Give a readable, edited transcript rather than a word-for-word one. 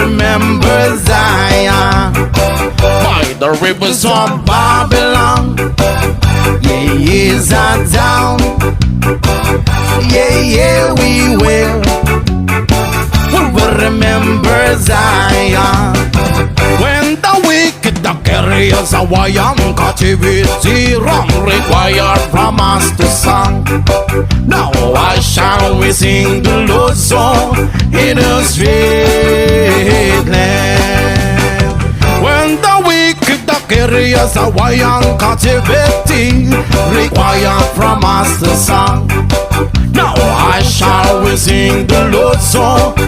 Remember Zion by the rivers of Babylon. Yeah, years are down. Yeah, yeah, we will remember Zion. When the wicked carriers away on captivity, wrong required from us to song. Now why shall we sing the Lord's song in a sweet land? When the wicked carriers away on captivity, required from us to song. Now why shall we sing the Lord's song